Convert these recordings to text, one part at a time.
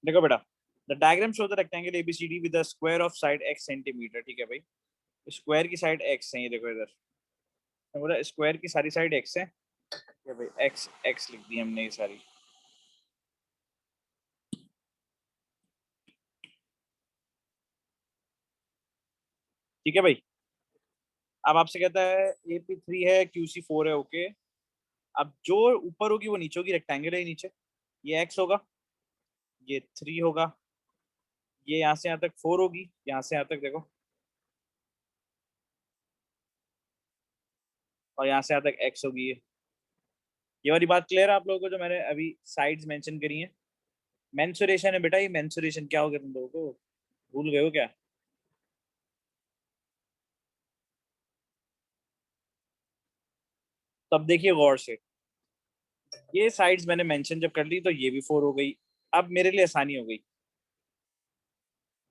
देखो बेटा, the diagram show the rectangle ABCD with the square of side x centimetre. ठीक है भाई, स्क्वायर की साइड x है, ये देखो इधर बोला स्क्वायर की सारी साइड x है। ये भाई x x लिख दी हमने ये सारी। ठीक है भाई, अब आपसे कहता है AP3 है, QC4 है, ओके। अब जो ऊपर होगी वो नीचे होगी, रेक्टेंगल है नीचे, ये x होगा, ये 3 होगा, ये यहाँ से यहाँ तक 4 होगी, यहाँ से यहाँ तक देखो, और यहाँ से यहाँ तक x होगी। ये वाली बात क्लियर है आप लोगों को, जो मैंने अभी साइड्स मेंशन करी हैं? मेंसुरेशन है बेटा, ये मेंसुरेशन क्या हो गया तुम लोगों को, भूल गए हो क्या? तब देखिए गौर से, ये साइड्स मैंने मेंशन जब कर ली तो ये भी 4 हो गई। अब मेरे लिए आसानी हो गई।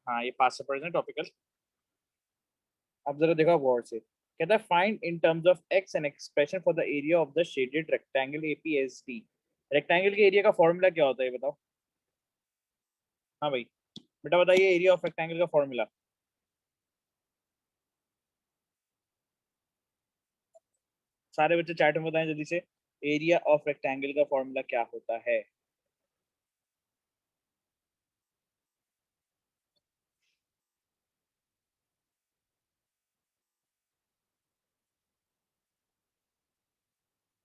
हाँ, ये पास से पढ़ना टॉपिकल। अब जरा देखो गौर से, कहता है find in terms of x an expression for the area of the shaded rectangle APSD. Rectangle के एरिया का फॉर्मूला क्या होता है, ये बताओ। हाँ भाई, बेटा बताइए एरिया ऑफ रेक्टेंगल का फॉर्मूला। सारे बच्चे चैट में बताएं जल्दी से, एरिया ऑफ रेक्टेंगल का फॉर्मूला क्या होता है?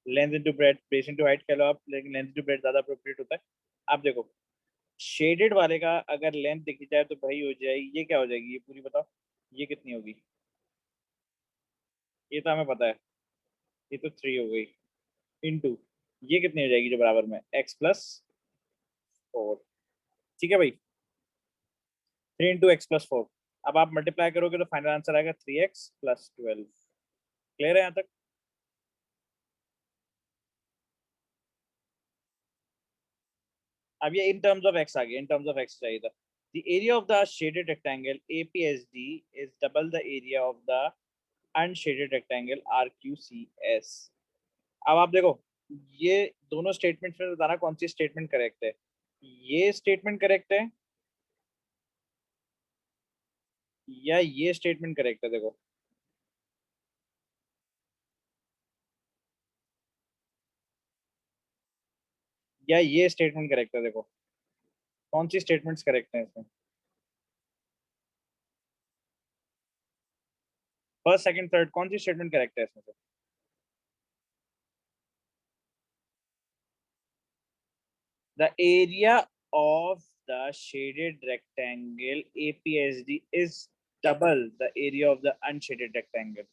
Length into breadth, base into height कह लो आप, लेकिन लेंथ इनटू ब्रेड्थ ज्यादा अप्रोप्रिएट होता है। आप देखो, शेडेड वाले का अगर लेंथ देखी जाए तो भाई हो जाएगी, ये क्या हो जाएगी, ये पूरी बताओ, ये कितनी होगी? ये तो हमें पता है, ये तो 3 हो गई, इनटू ये कितनी हो जाएगी जो बराबर में x+4। ठीक है भाई, 3 × x+4। अब आप मल्टीप्लाई करोगे तो फाइनल आंसर आएगा 3x+12। क्लियर है यहाँ तक? अब ये इन टर्म्स ऑफ एक्स आ गया, इन टर्म्स ऑफ एक्स चाहिए था। The area of the shaded rectangle APSD is double the area of the unshielded rectangle RQCS। अब आप देखो, ये दोनों स्टेटमेंट्स में बताना कौन सी स्टेटमेंट करेक्ट है। ये स्टेटमेंट करेक्ट है या ये स्टेटमेंट करेक्ट है, देखो। या ये स्टेटमेंट करेक्ट है, देखो। कौन सी स्टेटमेंट्स करेक्ट है इसमें? फर्स्ट सेकंड थर्ड कौन सी स्टेटमेंट करेक्ट है इसमें से? The area of the shaded rectangle APSD is double the area of the unshielded rectangle.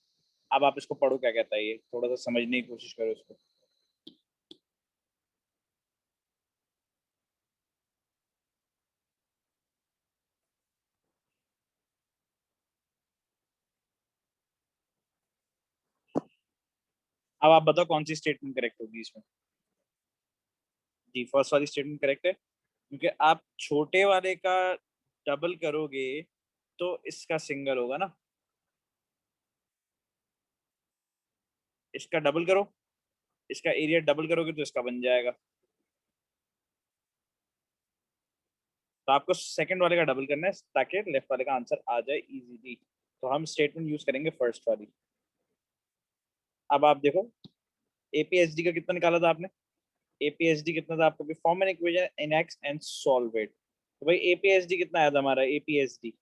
अब आप इसको पढ़ो, क्या कहता है ये, थोड़ा सा समझने की कोशिश करो इसको। अब आप बताओ कौन सी स्टेटमेंट करेक्ट होगी इसमें? जी, फर्स्ट वाली स्टेटमेंट करेक्ट है, क्योंकि आप छोटे वाले का डबल करोगे तो इसका सिंगल होगा ना। इसका डबल करो, इसका एरिया डबल करोगे तो इसका बन जाएगा। तो आपको सेकंड वाले का डबल करना है ताकि लेफ्ट वाले का आंसर आ जाए इजीली। तो हम स्टेटमेंट यूज करेंगे फर्स्ट वाली। अब आप देखो, एपीएसडी का कितना निकाला था आपने? एपीएसडी कितना था आपको? Form an equation in x and solve it. तो भाई एपीएसडी कितना आया था हमारा? एपीएसडी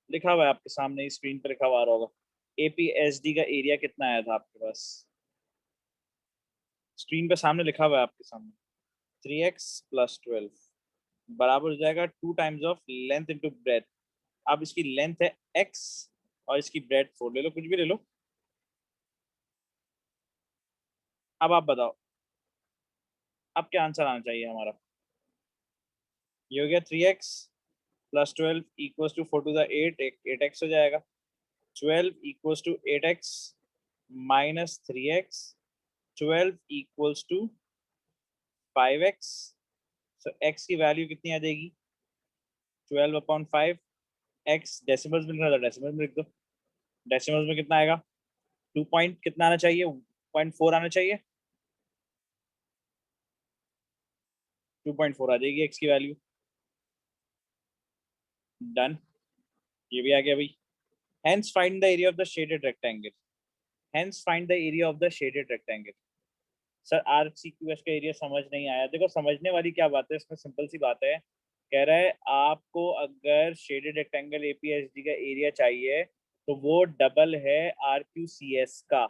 लिखा हुआ है आपके सामने, स्क्रीन पर लिखा हुआ आ रहा होगा। एपीएसडी का एरिया कितना आया था आपके पास? स्क्रीन पे सामने लिखा हुआ है आपके सामने, 3x+12 बराबर हो जाएगा 2 times of length into breadth. अब इसकी लेंथ है x और इसकी ब्रेथ 4, ले लो कुछ भी ले लो। अब आप बताओ, अब क्या आंसर आना चाहिए हमारा? ये हो गया 3x+12 = 4 to the 8, 8x हो जाएगा। 12 = 8x - 3x, 12 = 5x। सो x की वैल्यू कितनी आ जाएगी? 12/5। x डेसिमल्स में लिखना था, डेसिमल्स में लिख दो। डेसिमल्स में कितना आएगा? 2 पॉइंट कितना आना चाहिए? 0.4 आना चाहिए। 2.4 आ जाएगी x की वैल्यू। डन, ये भी आ गया भाई। Hence find the area of the shaded rectangle. Hence find the area of the shaded rectangle. Sir RCQS का एरिया समझ नहीं आया। देखो समझने वाली क्या बात है इसमें, सिंपल सी बात है। कह रहा है आपको अगर शेडेड रेक्टेंगल एपीएसडी का एरिया चाहिए तो वो डबल है RQCS का।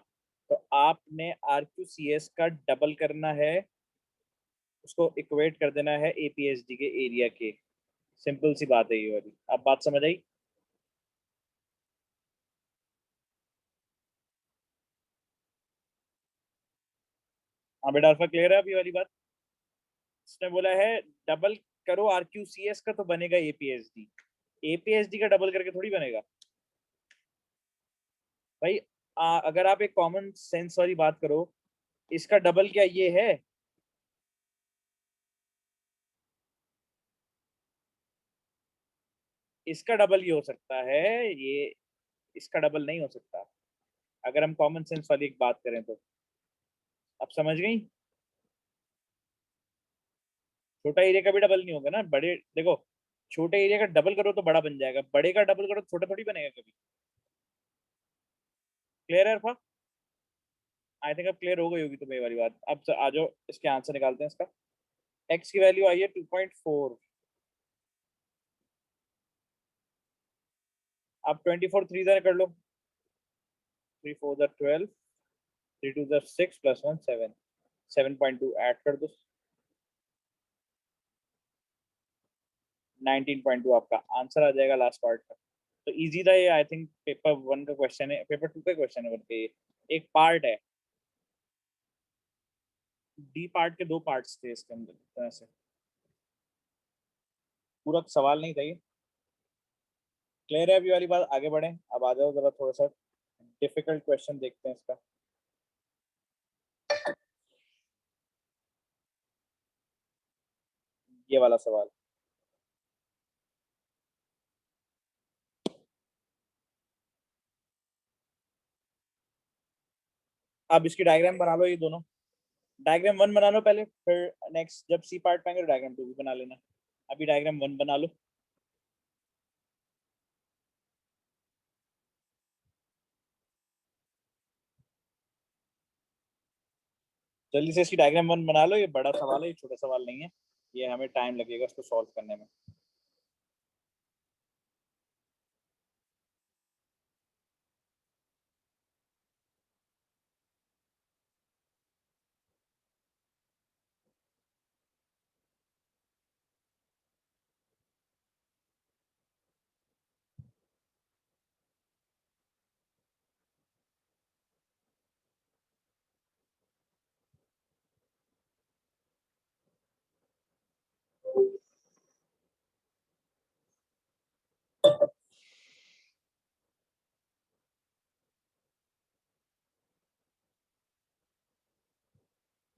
तो आपने RQCS का डबल करना है, उसको इक्वेट कर देना है एपीएसडी के एरिया के। सिंपल सी बात है ये वाली। अब बात समझ आई? हाँ बेटा अल्फा, क्लियर है अभी वाली बात? इसने बोला है डबल करो RQCS का तो बनेगा एपीएसडी। एपीएसडी का डबल करके थोड़ी बनेगा भाई। अगर आप एक कॉमन सेंस वाली बात करो, इसका डबल क्या ये है? इसका डबल ये हो सकता है, ये इसका डबल नहीं हो सकता। अगर हम कॉमन सेंस वाली एक बात करें तो। अब समझ गई? छोटा एरिया का भी डबल नहीं होगा ना बड़े। देखो छोटे एरिया का डबल करो तो बड़ा बन जाएगा, बड़े का डबल करो तो छोटा थोड़ी बनेगा कभी। क्लियर है अल्फा? आई थिंक अब क्लियर हो गई होगी तुम्हें ये वाली बात। अब आ जाओ इसके आंसर निकालते हैं इसका। एक्स की वैल्यू आई है 2.4। अब 24 थ्री जरा कर लो। 3 4 12, 3 2 6 प्लस 1 7। 7.2 ऐड कर दो। 19.2 आपका आंसर आ जाएगा लास्ट पार्ट का। तो इजी था ये। आई थिंक पेपर वन का क्वेश्चन है, पेपर टू का क्वेश्चन है बल्कि। एक पार्ट है, डी पार्ट के दो पार्ट्स थे इसके अंदर तरह से। पूरा सवाल नहीं था ये। क्लियर है अभी वाली बात? आगे बढ़े। अब आ जाओ जरा थोड़ा सा डिफिकल्ट क्वेश्चन देखते हैं इसका। ये वाला सवाल। अब इसकी डायग्राम बना लो ये दोनों। डायग्राम वन बना लो पहले, फिर नेक्स्ट जब सी पार्ट पाएंगे तो डायग्राम टू भी बना लेना। अभी डायग्राम वन बना लो। जल्दी से इसकी डायग्राम वन बना लो। ये बड़ा सवाल है, ये छोटा सवाल नहीं है। ये हमें टाइम लगेगा इसको सॉल्व करने में।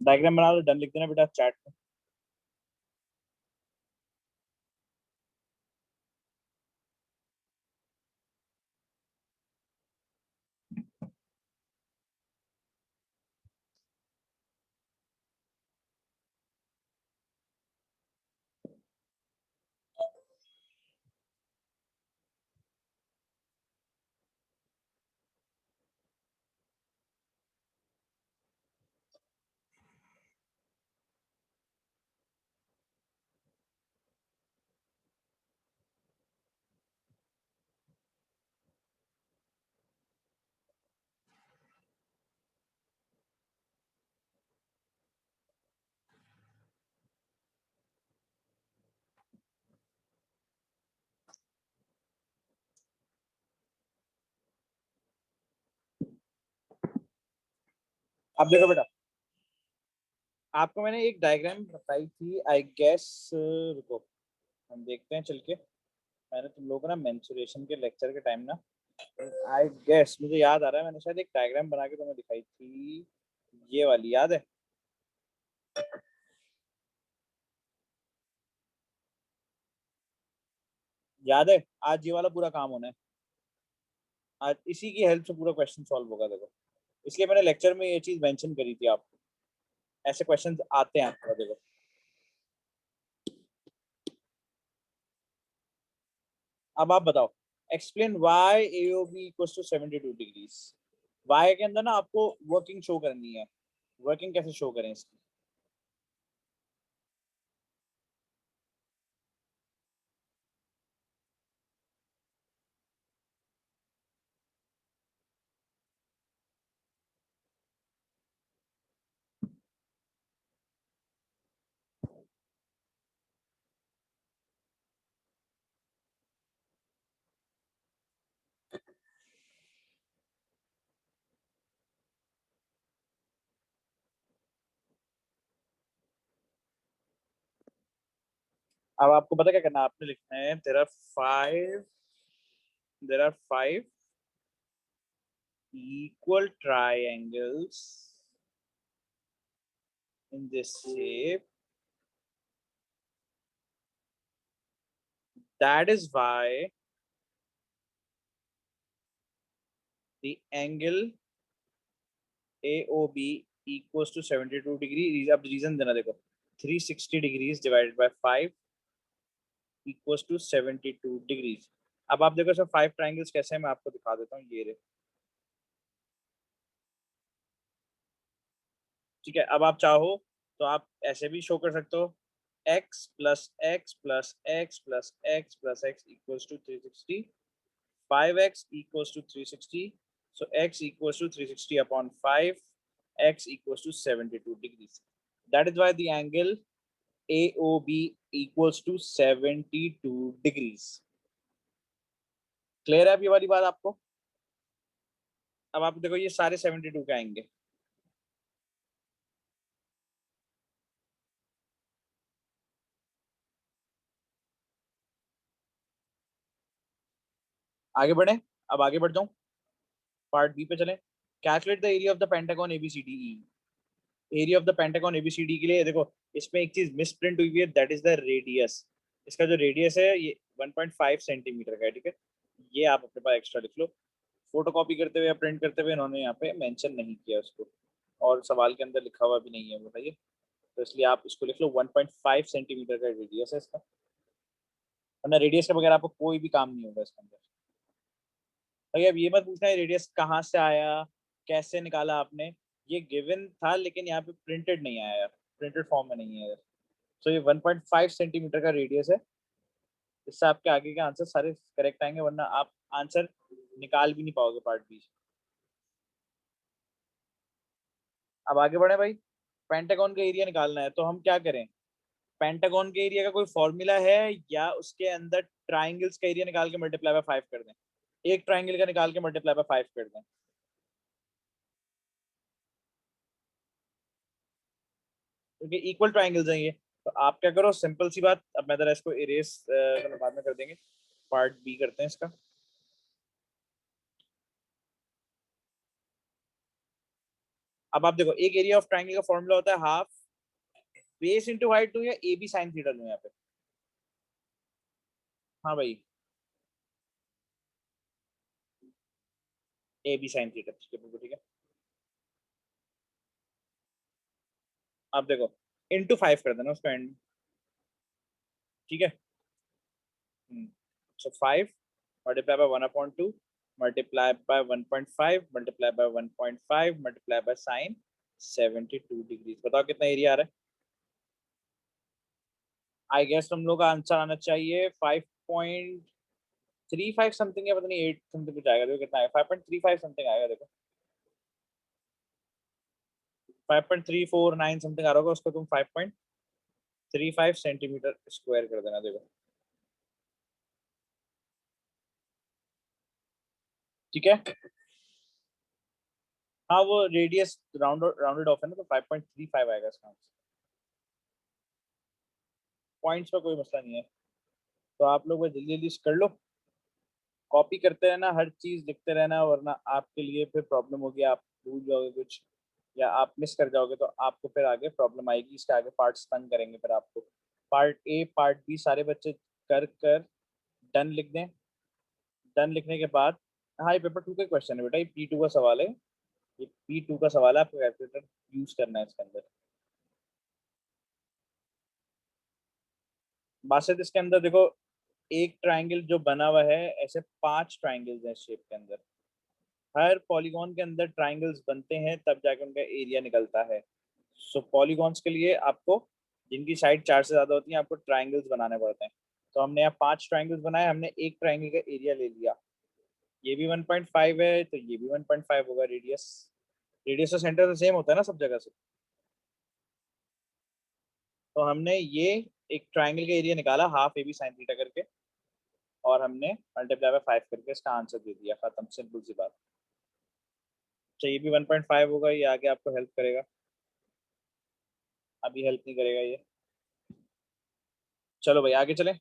डायग्राम बना लो, डन लिख देना बेटा चैट में। अब देखो बेटा, आपको मैंने एक डायग्राम बताई थी आई गेस। रुको हम देखते हैं चल के। मैंने तुम लोगों को ना मेंसुरेशन के लेक्चर के टाइम ना, आई गेस मुझे याद आ रहा है, मैंने शायद एक डायग्राम बना के तुम्हें दिखाई थी। ये वाली याद है? याद है? आज ये वाला पूरा काम होना है। आज इसी की हेल्प से पूरा क्वेश्चन सॉल्व होगा देखो। इसलिए मैंने लेक्चर में ये चीज मेंशन करी थी आपको। ऐसे क्वेश्चंस आते हैं आपको देखो। अब आप बताओ, explain why AOB equals to 72 degrees. Why के अंदर ना आपको वर्किंग शो करनी है, वर्किंग कैसे शो करें इसकी। अब आपको पता क्या करना है, आपने लिखना है there are five equal triangles in this shape. That is why the angle AOB equals to 72 degree. अब रीजन देना देखो, 360 degrees divided by 5 equals to 72 degrees. अब आप देखो सर 5 ट्राइंगल्स कैसे हैं, मैं आपको दिखा देता हूँ, ये रहे। ठीक है, अब आप चाहो तो आप ऐसे भी शो कर सकते हो, x plus x plus x plus x plus x equals to 360, 5x equals to 360, so x equals to 360 upon 5, x equals to 72 degrees. That is why the angle AOB equals to 72 degrees. Clear है अब ये वाली बात आपको? अब आप देखो ये सारे 72 के आएंगे। आगे बढ़े, अब आगे बढ़ जाऊं, पार्ट बी पे चलें। Calculate the area of the pentagon ABCDE। Area of the pentagon ABCD के लिए देखो, इसमें एक चीज मिस प्रिंट हुई है, दैट इज द रेडियस। इसका जो रेडियस है ये 1.5 सेंटीमीटर का है। ठीक है, ये आप अपने पास एक्स्ट्रा लिख लो। फोटो कॉपी करते हुए या प्रिंट करते हुए इन्होंने यहाँ पे मेंशन नहीं किया उसको, और सवाल के अंदर लिखा हुआ भी नहीं है, बताइए। तो इसलिए आप इसको लिख लो, 1.5 सेंटीमीटर का रेडियस है इसका, वरना रेडियस के बगैर आपको कोई भी काम नहीं होगा इसके अंदर। भाई अब ये मत पूछना है रेडियस कहाँ से आया, कैसे निकाला आपने, ये गिवन था लेकिन यहाँ पे प्रिंटेड नहीं आया, प्रिंटेड फॉर्म में नहीं है। सो ये 1.5 सेंटीमीटर का रेडियस है। इससे आपके आगे के आंसर सारे करेक्ट आएंगे, वरना आप आंसर निकाल भी नहीं पाओगे पार्ट बी। अब आगे बढ़े भाई, पेंटागन का एरिया निकालना है, तो हम क्या करें? पेंटागन के एरिया का कोई फॉर्मूला है, या उसके अंदर ट्राइंगल्स का एरिया निकाल के मल्टीप्लाई बाय 5 कर दें? एक ट्राइंगल का निकाल के मल्टीप्लाई बाय 5 कर दें, क्योंकि इक्वल ट्राइंगल्स हैं ये। तो आप क्या करो, सिंपल सी बात, अब मैं जरा इसको इरेज बाद में कर देंगे, पार्ट बी करते हैं इसका। अब आप देखो, एक एरिया ऑफ ट्राइंगल का फॉर्मूला होता है हाफ बेस इंटू हाइट लूं या ए बी साइन थीटा लूं यहाँ पे? हाँ भाई, ए बी साइन थीटा, ठीक है बिल्कुल ठीक है। आप देखो, इंटू 5 कर देना उसका एंड, ठीक है। सो 5 multiply by 1/2 multiply by 1.5 multiply by 1.5 multiply by sine 72 degree. बताओ कितना एरिया आ रहा है? आई गेस तुम लोग का आंसर आना चाहिए 5.35 समथिंग, या पता नहीं 8 समथिंग कुछ आएगा। देखो कितना है, 5.35 समथिंग आएगा। देखो 5.349 समथिंग आ रहा होगा, उसको तुम 5.35 सेंटीमीटर स्क्वायर कर देना। देखो ठीक है। हाँ वो रेडियस राउंडेड ऑफ है ना, तो 5.35 आएगा इसका आंसर। पॉइंट्स पर कोई मसला नहीं है, तो आप लोग जल्दी जल्दी कर लो, कॉपी करते रहना, हर चीज लिखते रहना, वरना आपके लिए फिर प्रॉब्लम होगी, आप भूल जाओगे कुछ या आप मिस कर जाओगे, तो आपको फिर आगे प्रॉब्लम आएगी। इसके आगे पार्ट्स तंग करेंगे फिर आपको। पार्ट ए पार्ट बी सारे बच्चे कर कर डन लिख दें। डन लिखने के बाद, हाँ ये पेपर 2 का क्वेश्चन है बेटा, ये P2 का सवाल है, ये P2 का सवाल है, आपको कैलकुलेटर यूज करना है इसके अंदर। बात इसके अंदर देखो, एक ट्राइंगल जो बना हुआ है, ऐसे 5 ट्राइंगल्स हैं शेप के अंदर। हर पॉलीगॉन के अंदर ट्राइंगल्स बनते हैं तब जाके उनका एरिया निकलता है। सो पॉलीगॉन्स के लिए आपको, जिनकी साइड 4 से ज्यादा होती है, आपको ट्राइंगल्स बनाने पड़ते हैं। तो हमने यहाँ 5 ट्राइंगल्स बनाए, हमने एक ट्राइंगल का एरिया ले लिया। ये भी 1.5 है तो ये भी 1.5 होगा रेडियस। रेडियस का सेंटर तो सेम होता है ना सब जगह से। तो हमने ये एक ट्राइंगल का एरिया निकाला, half A B sine theta करके, और हमने मल्टीप्लाई बाय 5 करके इसका आंसर दे दिया। खत्म, सिंपल सी बात। अच्छा, ये भी 1.5 होगा, ये आगे आपको हेल्प करेगा। अभी हेल्प नहीं करेगा ये। चलो भाई आगे चलें।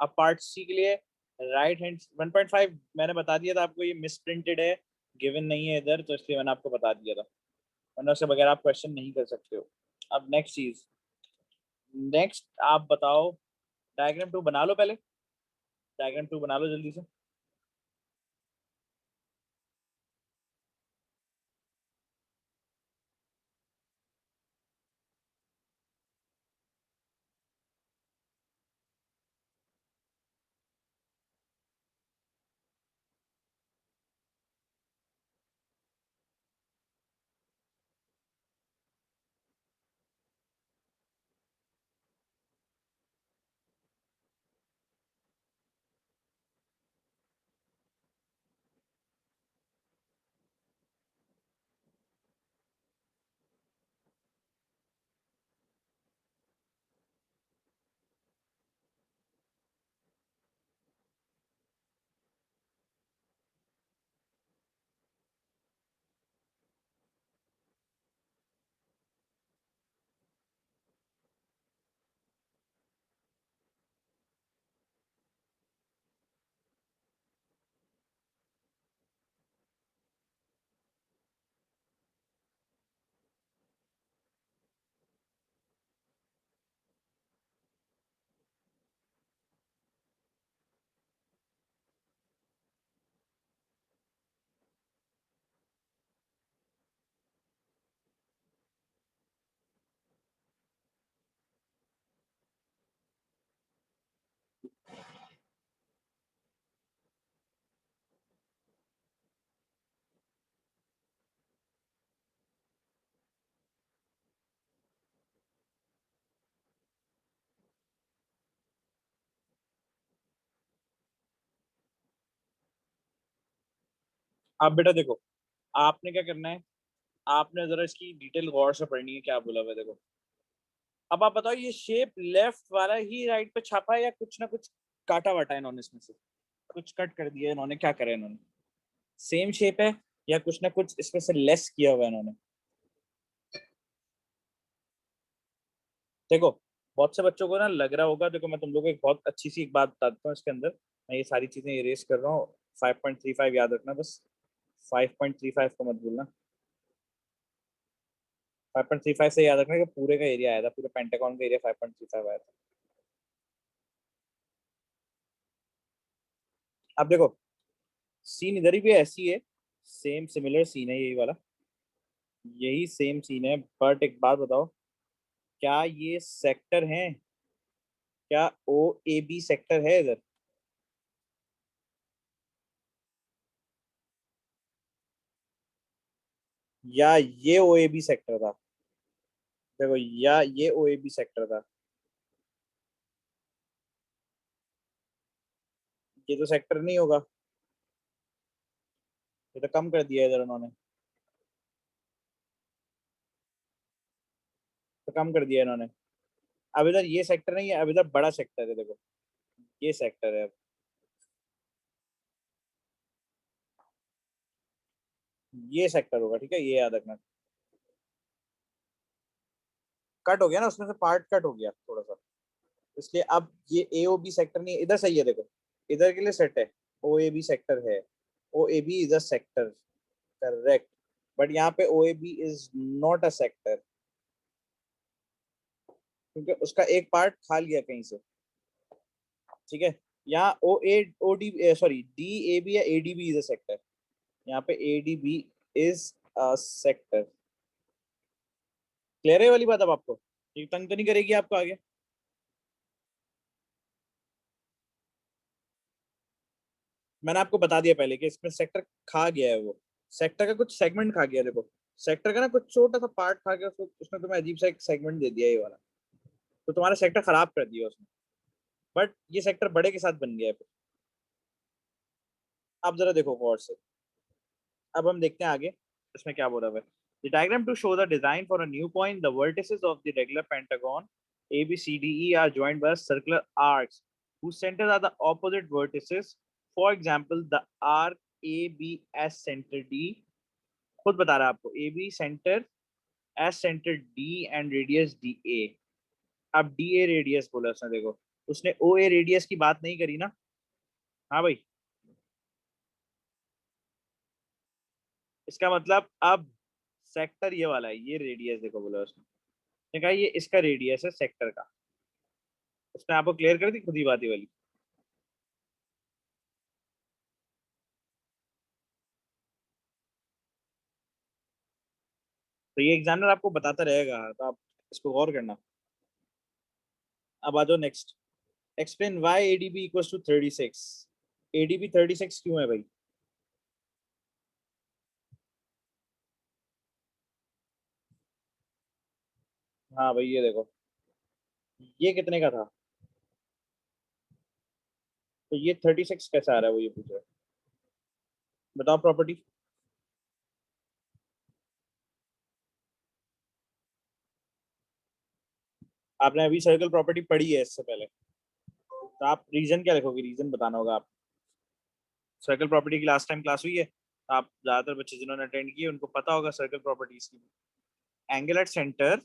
अब पार्ट सी के लिए राइट हैंड 1.5 मैंने बता दिया था आपको, ये मिस प्रिंटेड है, गिवन नहीं है इधर, तो इसलिए मैंने आपको बता दिया था। वरना उसके बगैर आप क्वेश्चन नहीं कर सकते हो। अब नेक्स्ट चीज, नेक्स्ट आप बताओ। डायग्राम 2 बना लो पहले, डायग्राम 2 बना लो जल्दी से। आप बेटा देखो, आपने क्या करना है, आपने जरा इसकी डिटेल गौर से पढ़नी है, क्या बोला हुआ है देखो। अब आप बताओ, ये शेप लेफ्ट वाला ही राइट पे छापा है या कुछ ना कुछ काटा वाटा है इन्होंने इसमें से, कुछ कट कर दिया इन्होंने, क्या करा है इन्होंने? सेम शेप है या कुछ ना कुछ इसमें से लेस किया हुआ है इन्होंने? देखो, बहुत से बच्चों को ना लग रहा होगा, देखो मैं तुम लोगों को एक बहुत अच्छी सी एक बात बताता हूँ इसके अंदर। मैं ये सारी चीजें इरेज कर रहा हूँ। 5.35 याद रखना बस, 5.35 को मत भूलना। 5.35 से याद रखना कि पूरे का एरिया आया था, पूरे पेंटागन का एरिया 5.35 आया था। अब देखो, सीन इधर ही भी ऐसी है, सेम सिमिलर सीन है यही वाला, यही सेम सीन है। बट एक बात बताओ, क्या ये सेक्टर है? क्या ओ ए बी सेक्टर है इधर? या ये ओ ए बी सेक्टर था? देखो, या ये ओ ए बी सेक्टर था? ये तो सेक्टर नहीं होगा, ये तो कम कर दिया इधर उन्होंने, तो कम कर दिया इन्होंने। अब इधर ये सेक्टर नहीं है, अब इधर बड़ा सेक्टर है, देखो ये सेक्टर है। ये सेक्टर होगा, ठीक है, ये याद रखना। कट हो गया ना उसमें से, पार्ट कट हो गया थोड़ा सा, इसलिए अब ये ए ओ बी सेक्टर नहीं है, इधर सही है देखो, इधर के लिए सेट है। ओ ए बी सेक्टर है, O A B is a sector, correct. But यहाँ पे O A B is not a sector, क्योंकि उसका एक पार्ट खा लिया कहीं से, ठीक है। यहाँ O D, sorry D A B या A D B is a sector, यहाँ पे A D B is a sector. Clear है ये वाली बात अब आपको? ये तंग तो नहीं करेगी आपको आगे? मैंने आपको बता दिया पहले कि इसमें सेक्टर खा गया है, वो सेक्टर का कुछ सेगमेंट खा गया। देखो सेक्टर का ना कुछ छोटा सा पार्ट खा गया, उसने तुम्हें अजीब सा एक सेगमेंट दे दिया ये वाला, तो तुम्हारा सेक्टर खराब कर दिया उसने। बट ये सेक्टर बड़े के साथ बन गया है। आप जरा देखो गौर से। अब हम देखते हैं आगे इसमें क्या बोला हुआ है। The diagram to show the design for a new point, the vertices of the regular pentagon A, B, C, D, E are joined by circular arcs whose centers are the opposite vertices. For example, the arc A, B, S center D, खुद बता रहा है आपको, A, B center, S center D and radius D A. अब D A radius बोला उसने, देखो उसने O A रेडियस की बात नहीं करी ना। हाँ भाई, इसका मतलब अब सेक्टर ये वाला है, ये रेडियस देखो बोला उसने। उसने कहा ये इसका रेडियस है सेक्टर का। उसने आपको क्लियर कर दी खुद ही बात ये वाली। तो ये एग्जामिनर आपको बताता रहेगा, तो आप इसको गौर करना। अब आ जाओ next. Explain why ADB equals to 36। ADB 36 क्यों है भाई? हाँ भाई ये देखो, ये कितने का था? तो ये 36 कैसे आ रहा है, वो ये पूछ रहा है। बताओ प्रॉपर्टी। आपने अभी सर्कल प्रॉपर्टी पढ़ी है इससे पहले, तो आप रीजन क्या लिखोगे? रीजन बताना होगा आप। सर्कल प्रॉपर्टी की लास्ट टाइम क्लास हुई है, आप ज्यादातर बच्चे जिन्होंने अटेंड किए उनको पता होगा सर्कल प्रॉपर्टीज की। एंगल एट सेंटर,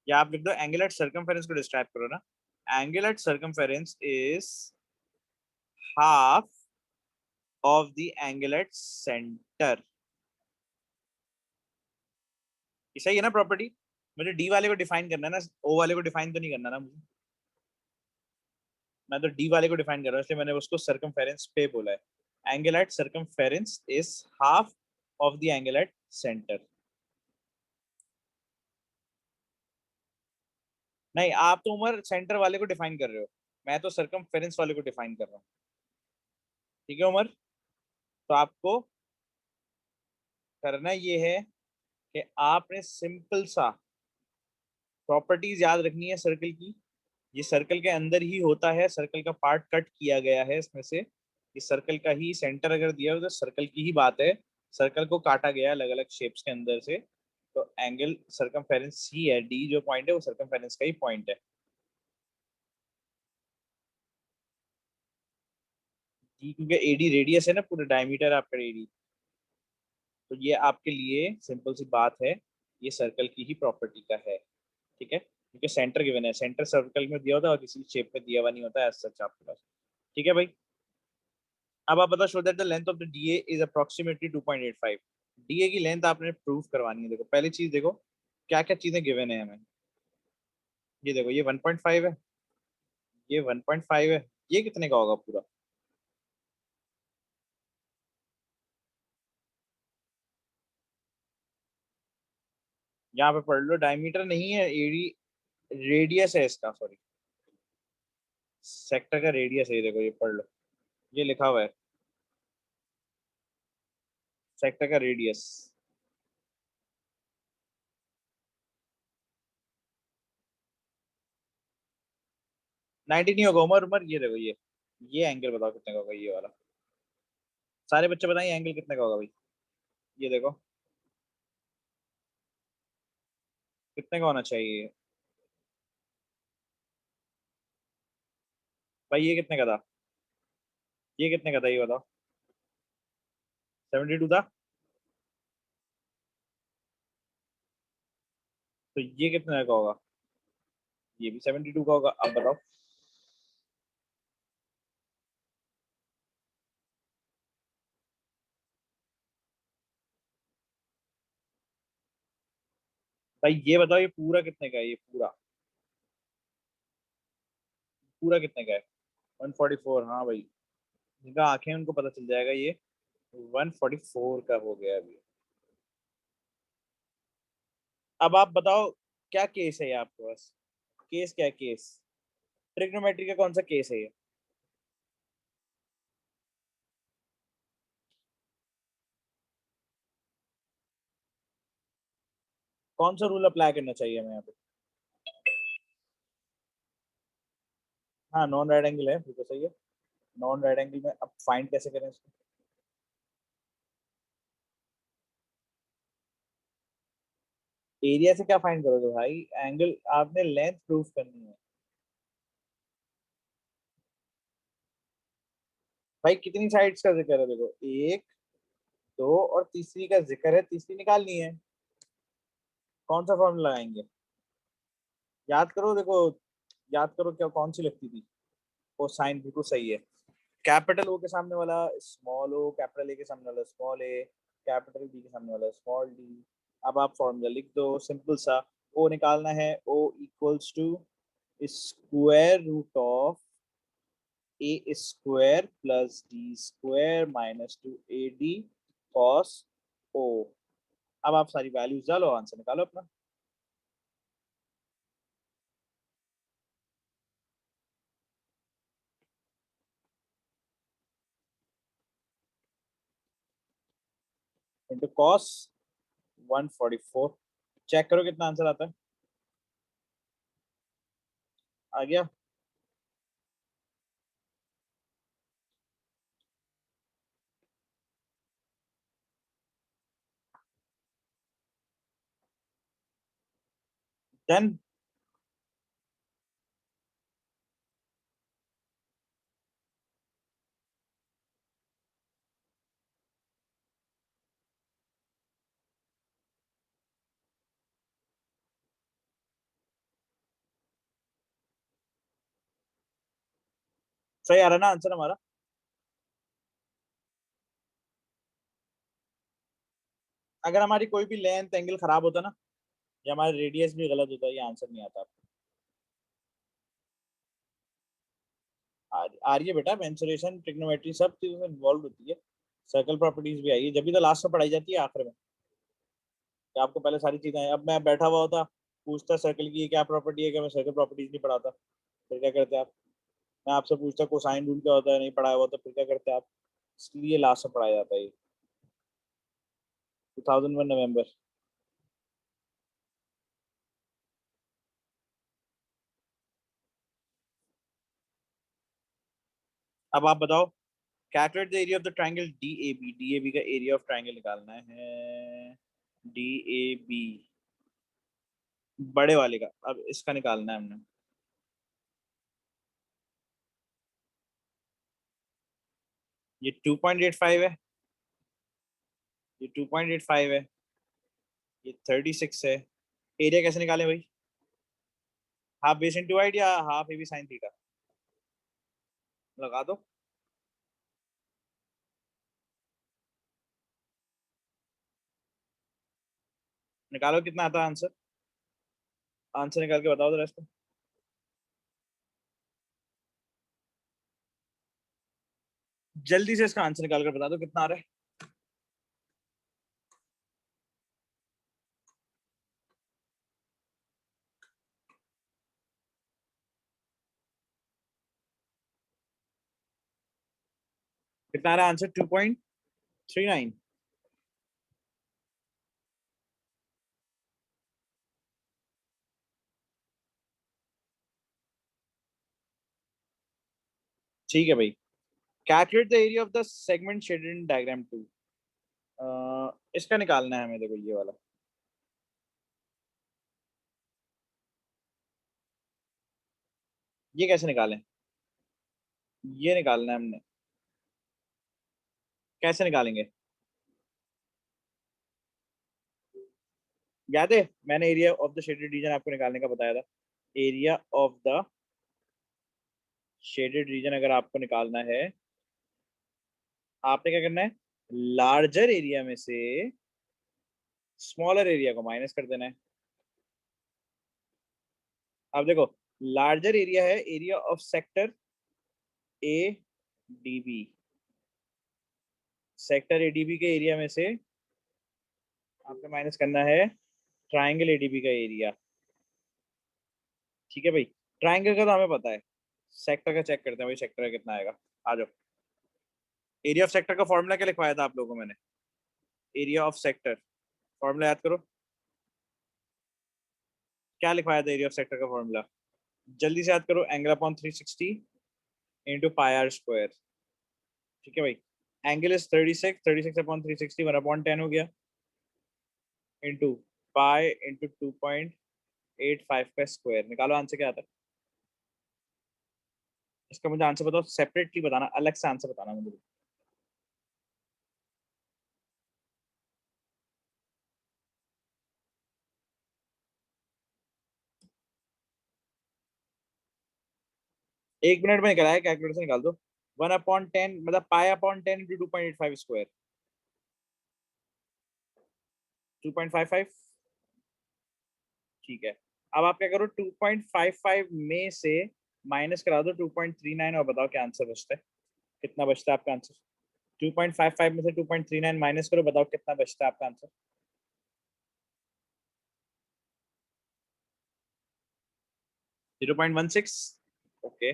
या आप लिख दो एंगल एट सर्कमफेरेंस को डिस्क्राइब करो ना। Angle at circumference is half of the angle at centre. सही है ना प्रॉपर्टी? मुझे डी वाले को डिफाइन करना है ना, ओ वाले को डिफाइन तो नहीं करना ना मुझे। मैं तो डी वाले को डिफाइन कर रहा हूँ, इसलिए मैंने उसको सर्कमफेरेंस पे बोला है। Angle at circumference is half of the angle at centre. नहीं, आप तो उमर सेंटर वाले को डिफाइन कर रहे हो, मैं तो सर्कमफेरेंस वाले को डिफाइन कर रहा हूँ। ठीक है उमर, तो आपको करना ये है कि आपने सिंपल सा प्रॉपर्टीज याद रखनी है सर्कल की। ये सर्कल के अंदर ही होता है, सर्कल का पार्ट कट किया गया है इसमें से। ये सर्कल का ही सेंटर अगर दिया हो तो सर्कल की ही बात है। सर्कल को काटा गया अलग अलग शेप्स के अंदर से। तो एंगल सर्कमफेरेंस ही है, डी जो पॉइंट है वो सर्कमफेरेंस का ही पॉइंट है। डी क्योंकि एडी रेडियस है ना, पूरा डायमीटर आपका एडी। तो ये आपके लिए सिंपल सी बात है, ये सर्कल की ही प्रॉपर्टी का है। ठीक है, क्योंकि सेंटर गिवन है, सेंटर सर्कल में दिया होता है और किसी शेप में दिया हुआ नहीं होता है एज सच आपके पास। ठीक है भाई। अब आप बता, show that the length of the DA is approximately 2.85। DA की लेंथ आपने प्रूव करवानी है। देखो पहली चीज देखो क्या क्या चीजें गिवन है हमें। ये देखो ये 1.5 है, ये 1.5 है, ये कितने का होगा पूरा? यहाँ पे पढ़ लो, डायमीटर नहीं है एडी, रेडियस है इसका, सॉरी सेक्टर का रेडियस है। ये देखो ये पढ़ लो, ये लिखा हुआ है सेक्टर का रेडियस। 90 नहीं होगा उमर, उमर ये देखो ये एंगल बताओ कितने का होगा ये वाला। सारे बच्चे बताइए एंगल कितने का होगा भाई। ये देखो कितने का होना चाहिए भाई, ये कितने का था? ये कितने का था ये बताओ? 72 था। तो ये कितने का होगा? ये भी 72 का होगा, अब बताओ। भाई ये बताओ ये पूरा कितने का है, ये पूरा पूरा कितने का है? 144, हाँ भाई, जिनका आंखें हैं, उनको पता चल जाएगा ये 144 का हो गया अभी। अब आप बताओ क्या केस है ये आपके पास? केस क्या है केस? ट्रिग्नोमेट्री का कौन सा केस है ये? कौन सा रूल अप्लाई करना चाहिए हमें यहाँ पे? हाँ, नॉन राइट एंगल है, बिल्कुल सही है। नॉन राइट एंगल में अब फाइंड कैसे करें इसको? एरिया से क्या फाइंड करोगे भाई? एंगल आपने लेंथ प्रूफ करनी है। भाई कितनी साइड्स का जिक्र है? देखो, एक, दो और तीसरी का जिक्र है, तीसरी निकालनी है। कौन सा फॉर्मूला लगाएंगे? याद करो, देखो, याद करो क्या कौन सी लगती थी। वो साइन बिल्कुल सही है। कैपिटल ओ के सामने वाला स्मॉल ओ, कैपिटल ए के सामने वाला स्मॉल ए, कैपिटल डी के सामने वाला स्मॉल डी। अब आप फॉर्मूला लिख दो सिंपल सा। ओ निकालना है, O equals to square root of A square plus D square minus two A D cos O. अब आप सारी वैल्यूज डालो, आंसर निकालो अपना। Into cos 144। चेक करो कितना आंसर आता है। आ गया? डन। सही आ रहा है ना आंसर हमारा? अगर हमारी कोई भी लेंथ एंगल खराब होता ना, या हमारा रेडियस भी गलत होता, ये आंसर नहीं आता। आ रही है बेटा, मेंसुरेशन ट्रिग्नोमेट्री सब चीजों में इन्वॉल्व होती है। सर्कल प्रॉपर्टीज भी आई है, जब भी तो लास्ट में पढ़ाई जाती है आखिर में। कि आपको पहले सारी चीजें अब मैं बैठा हुआ होता, पूछता सर्कल की ये क्या प्रॉपर्टी है, क्या मैं सर्कल प्रॉपर्टीज नहीं पढ़ाता? फिर क्या करते आप? मैं आपसे पूछता कोसाइन रूल क्या होता है, नहीं पढ़ाया हुआ, तो फिर क्या करते आप? इसलिए लास्ट में पढ़ाया जाता है ये। 2001 नवंबर। अब आप बताओ, calculate the area of the triangle D A B. D A B का एरिया ऑफ ट्राइंगल निकालना है। डी ए बी, बड़े वाले का, अब इसका निकालना है हमने। ये 2.85 है, ये 2.85 है, ये 36 है। एरिया कैसे निकालें भाई? हाफ बेस इंटू हाइट या half A B sine theta? लगा दो। निकालो कितना आता है आंसर। आंसर निकाल के बताओ जरा इसको। जल्दी से इसका आंसर निकाल कर बता दो कितना आ रहा है। कितना आ रहा है आंसर? 2.39। ठीक है भाई। Calculate the area of the segment shaded in diagram 2। इसका निकालना है हमें, देखो ये वाला। ये कैसे निकालें? ये निकालना है हमने। कैसे निकालेंगे? याद है मैंने area of the shaded region आपको निकालने का बताया था। Area of the shaded region अगर आपको निकालना है, आपने क्या करना है? लार्जर एरिया में से स्मॉलर एरिया को माइनस कर देना है। अब देखो, लार्जर एरिया है area of sector A D B. Sector ADB के एरिया में से आपने माइनस करना है ट्राइंगल एडीबी का एरिया। ठीक है भाई, ट्राइंगल का तो हमें पता है। सेक्टर का चेक करते हैं भाई, सेक्टर का कितना आएगा। आ जाओ। एरिया ऑफ सेक्टर का फॉर्मूला क्या लिखवाया था आप लोगों को मैंने? एरिया ऑफ सेक्टर, फॉर्मूला याद करो। क्या लिखवाया था एरिया ऑफ सेक्टर का फॉर्मूला? जल्दी से याद करो, angle upon 360 into pi R square. ठीक है भाई, एंगल इज 36, 36 अपॉन 360 1/10 हो गया, इंटू पाई इंटू 2.85 का स्क्वायर। निकालो आंसर क्या आता है इसका, मुझे आंसर बताओ, सेपरेटली बताना, अलग से आंसर बताना मुझे। एक मिनट में निकला है, कैलकुलेटर से निकाल दो। 1/10 मतलब पाई/10 इंटू 2.85 स्क्वायर, 2.55। ठीक है, अब आप क्या करो, 2.55 में से माइनस करा दो 2.39 और बताओ क्या आंसर बचता है, कितना बचता है आपका आंसर। 2.55 में से 2.39 माइनस करो, बताओ कितना बचता है आपका आंसर। 0.16। ओके,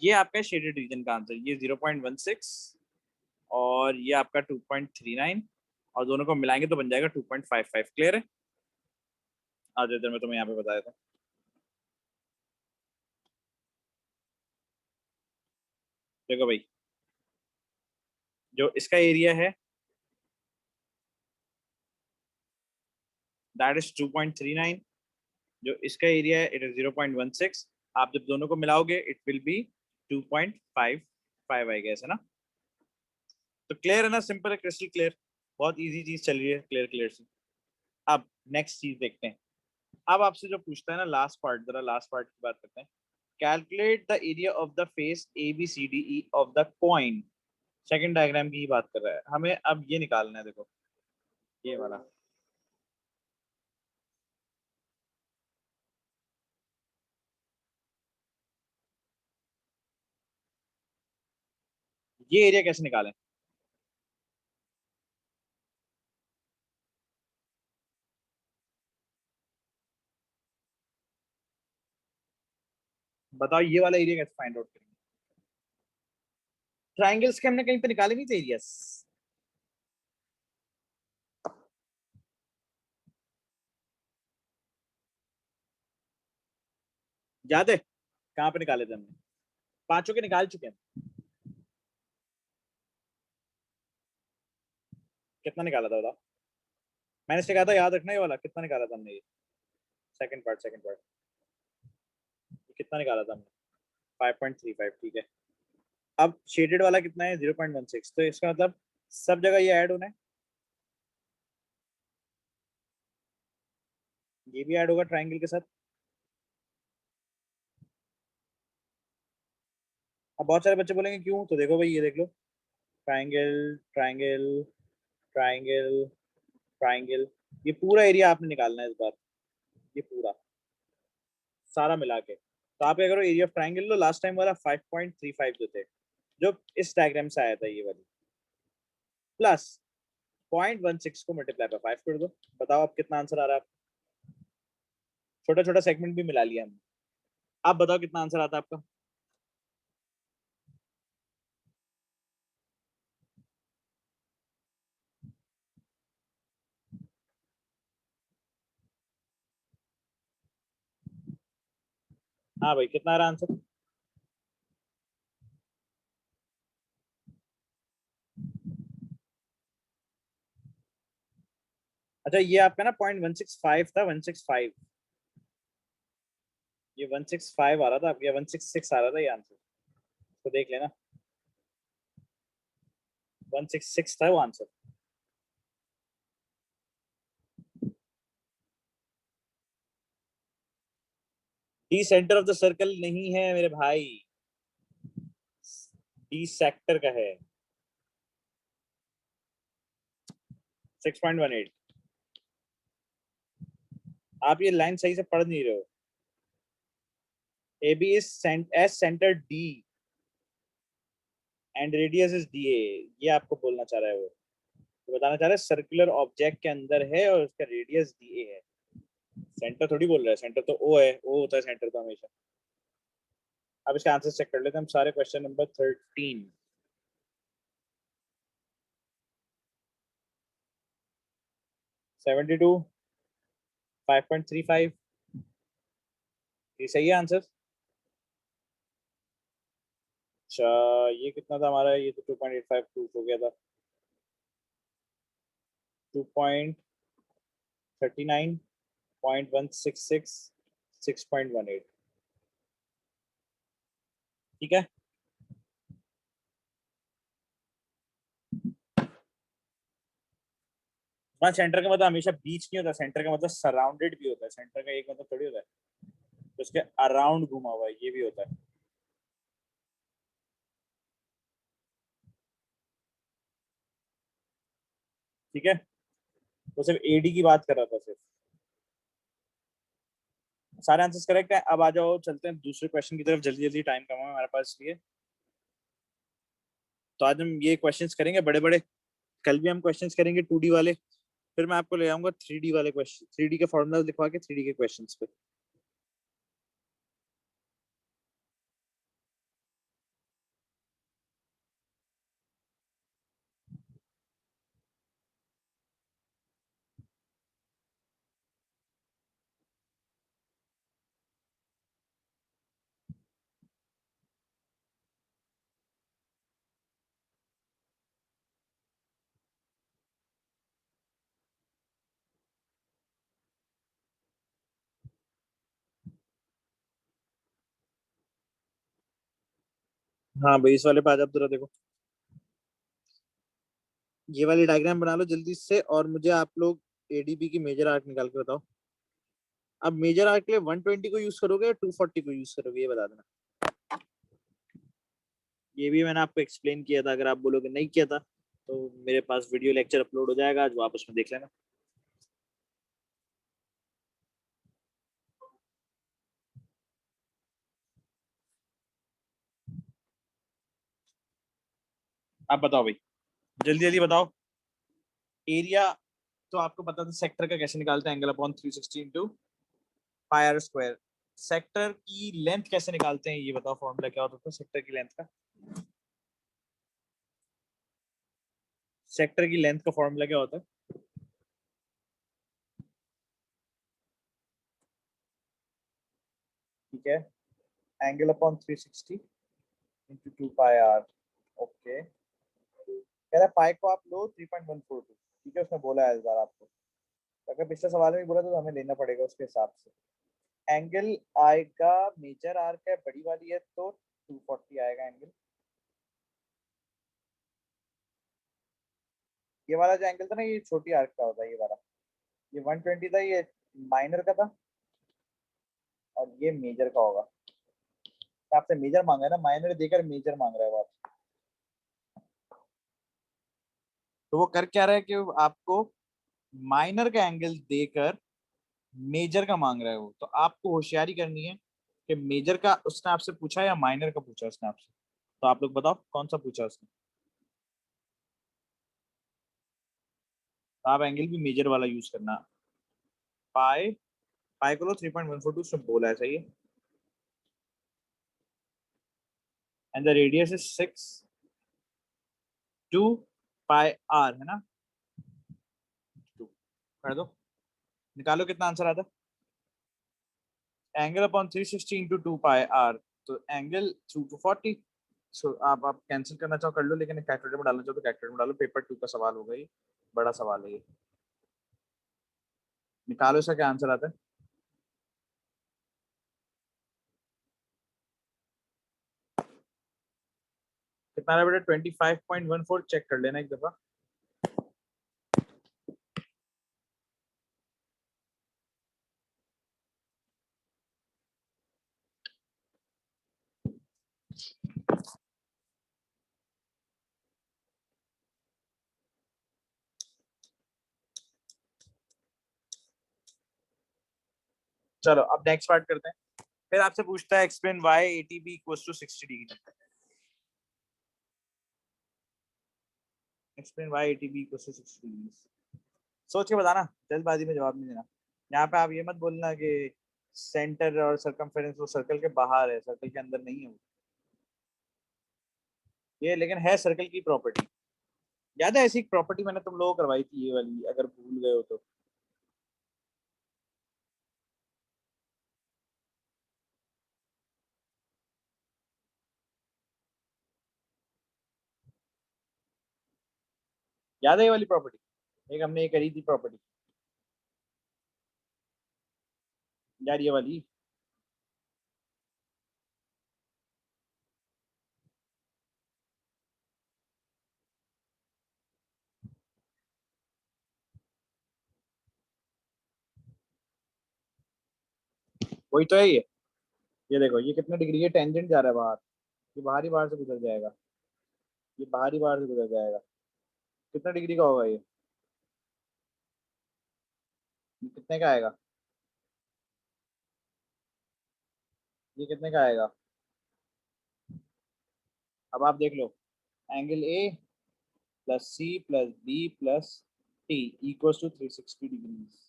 ये आपका शेडेड रीजन का आंसर, ये 0.16 और ये आपका 2.39, और दोनों को मिलाएंगे तो बन जाएगा 2.55। क्लियर है? आज इधर मैं तुम्हें यहाँ पे बता देता हूँ। देखो भाई, जो इसका एरिया है दैट इज 2.39, जो इसका एरिया है इट इज 0.16। आप जब दोनों को मिलाओगे it will be 2.55 I guess, है ना? तो क्लियर है ना, सिंपल है, क्रिस्टल क्लियर। बहुत इजी चीज चल रही है, क्लियर क्लियर सी। अब नेक्स्ट चीज देखते हैं। अब आपसे जो पूछता है ना लास्ट पार्ट, जरा लास्ट पार्ट की बात करते हैं। Calculate the area of the face A B C D E of the coin. Second diagram की ही बात कर रहा है हमें, अब ये निकालना है, देखो ये वाला। ये एरिया कैसे निकालें? बताओ ये वाला एरिया कैसे फाइंड आउट करेंगे? ट्राइंगल्स के हमने कहीं पे निकाले नहीं थे एरियास? याद है कहाँ पे निकाले थे हमने? पांचों के निकाल चुके हैं। कितना निकाला था बताओ? मैंने इससे कहा था याद रखना, ये वाला कितना निकाला था हमने, ये सेकंड पार्ट, सेकंड पार्ट कितना निकाला था हमने? 5.35। ठीक है, अब शेडेड वाला कितना है? 0.16। तो इसका मतलब सब जगह ये ऐड होना है, ये भी ऐड होगा ट्राइंगल के साथ। अब बहुत सारे बच्चे बोलेंगे क्यों, तो देखो भाई ये देख लो, ट्राइंगल ट्राइंगल ट्राइंगल ट्राइंगल, ये पूरा एरिया आपने निकालना है इस बार, ये पूरा सारा मिला के। तो आप क्या करो, area of triangle low, last time वाला 5.35 जो थे, जो इस डायग्राम से आया था ये वाली, प्लस 0.16 को मल्टीप्लाई बाय 5 कर दो। बताओ अब कितना आंसर आ रहा है? छोटा छोटा सेगमेंट भी मिला लिया हमने। आप बताओ कितना आंसर आता है आपका? हाँ भाई, कितना आ रहा आंसर? अच्छा, ये आपका ना 0.165 था, 165, ये 165 आ रहा था, आपके 166 आ रहा था ये आंसर, तो देख लेना 166 था वो answer. D centre of the circle नहीं है मेरे भाई, डी सेक्टर का है। 6.18। आप ये लाइन सही से पढ़ नहीं रहे हो। A B is as centre D and radius is D A, ये आपको बोलना चाह रहा है वो, तो बताना चाह रहा है सर्कुलर ऑब्जेक्ट के अंदर है और उसका रेडियस डी ए है। सेंटर थोड़ी बोल रहा है, सेंटर तो ओ है, ओ होता है सेंटर तो हमेशा। अब इसका आंसर चेक कर लेते हैं हम सारे। Question number 13, 72, 5.35। ये सही है आंसर। अच्छा, ये कितना था हमारा? ये तो 2.85 प्रूफ हो गया था। 2.39, 0.166, 6.18। ठीक है। हाँ, सेंटर का मतलब हमेशा बीच नहीं होता, सेंटर का मतलब सराउंडेड भी होता है। सेंटर का एक मतलब थोड़ी होता है तो उसके अराउंड घुमा हुआ है, ये भी होता है। ठीक है। वो सिर्फ एडी की बात कर रहा था सिर्फ। सारे आंसर्स करेक्ट है। अब आ जाओ, चलते हैं दूसरे क्वेश्चन की तरफ, जल्दी जल्दी, टाइम कम है हमारे पास लिए। तो आज हम ये क्वेश्चंस करेंगे बड़े बड़े। कल भी हम क्वेश्चंस करेंगे 2D वाले। फिर मैं आपको ले आऊंगा 3D वाले क्वेश्चन, 3D के फॉर्मूला लिखवा के 3D के क्वेश्चंस पे। हाँ भाई, इस वाले पे आ जाओ जरा, देखो। ये वाली डायग्राम बना लो जल्दी से, और मुझे आप लोग एडीबी की मेजर आर्क निकाल के बताओ। अब मेजर आर्क के लिए 120 को यूज करोगे या 240 को यूज करोगे, ये बता देना। ये भी मैंने आपको एक्सप्लेन किया था, अगर आप बोलोगे नहीं किया था तो मेरे पास वीडियो लेक्चर अपलोड हो जाएगा, जो आप उसमें देख लेना। आप बताओ भाई, जल्दी जल्दी बताओ। एरिया तो आपको पता था, सेक्टर का कैसे निकालते हैं? Angle upon 360 into pi R square. Sector की लेंथ कैसे निकालते हैं, ये बताओ। फॉर्मूला क्या होता है सेक्टर की लेंथ का? सेक्टर की लेंथ का फॉर्मूला क्या होता है? ठीक है। Angle upon 360 into 2 pi R. Okay. कह रहा है पाई को आप लो 3.142। ठीक है, उसने बोला है इस बार आपको। तो अगर पिछले सवाल में भी बोला तो हमें लेना पड़ेगा उसके हिसाब से। एंगल आएगा, मेजर आर्क है बड़ी वाली है तो 240 आएगा एंगल। ये वाला जो एंगल था ना, ये छोटी आर्क का होता है, ये वाला। ये 120 था, ये माइनर का था, और ये मेजर का होगा। तो आपसे मेजर मांगा है ना, माइनर देकर मेजर मांग रहा है वो आपसे। तो वो कर क्या रहा है कि आपको माइनर का एंगल देकर मेजर का मांग रहा है वो। तो आपको होशियारी करनी है कि मेजर का उसने आपसे पूछा या माइनर का पूछा उसने आपसे। तो आप लोग बताओ कौन सा पूछा उसने। तो आप एंगल भी मेजर वाला यूज करना। पाई, पाई को लो 3.142, उसने बोला है, सही है। And the radius is 6 2 pi R, है ना? 2 कर दो, निकालो कितना आंसर आता है। Angle upon 360 into 2 pi R, तो एंगल 240। सो आप कैंसिल करना चाहो कर लो, लेकिन कैलकुलेटर में डालना चाहो तो कैलकुलेटर में डालो। पेपर 2 का सवाल होगा ये, बड़ा सवाल है ये। निकालो इसका क्या आंसर आता है। कितना है बेटा? 25.14। चेक कर लेना एक दफा। चलो अब नेक्स्ट पार्ट करते हैं। फिर आपसे पूछता है explain why ATB equals to 60 degree. Explain why ATB equals to 60 degree. सोच के बताना, जल्दबाजी में जवाब नहीं देना। यहाँ पे आप ये मत बोलना कि सेंटर और सरकमफेरेंस वो सर्कल के बाहर है, सर्कल के अंदर नहीं है वो। ये लेकिन है सर्कल की प्रॉपर्टी। याद है ऐसी एक प्रॉपर्टी मैंने तुम लोगों को करवाई थी, ये वाली, अगर भूल गए हो तो। याद है ये वाली प्रॉपर्टी, एक हमने ये करी थी प्रॉपर्टी यार, ये वाली। वही तो है ये देखो ये कितने डिग्री है, टेंजेंट जा रहा है बाहर, ये बाहरी बाहर से गुजर जाएगा, ये बाहरी बाहर से गुजर जाएगा। कितना डिग्री का होगा ये कितने का आएगा, ये कितने का आएगा। अब आप देख लो, angle A plus C plus B plus T equals to 360 degrees.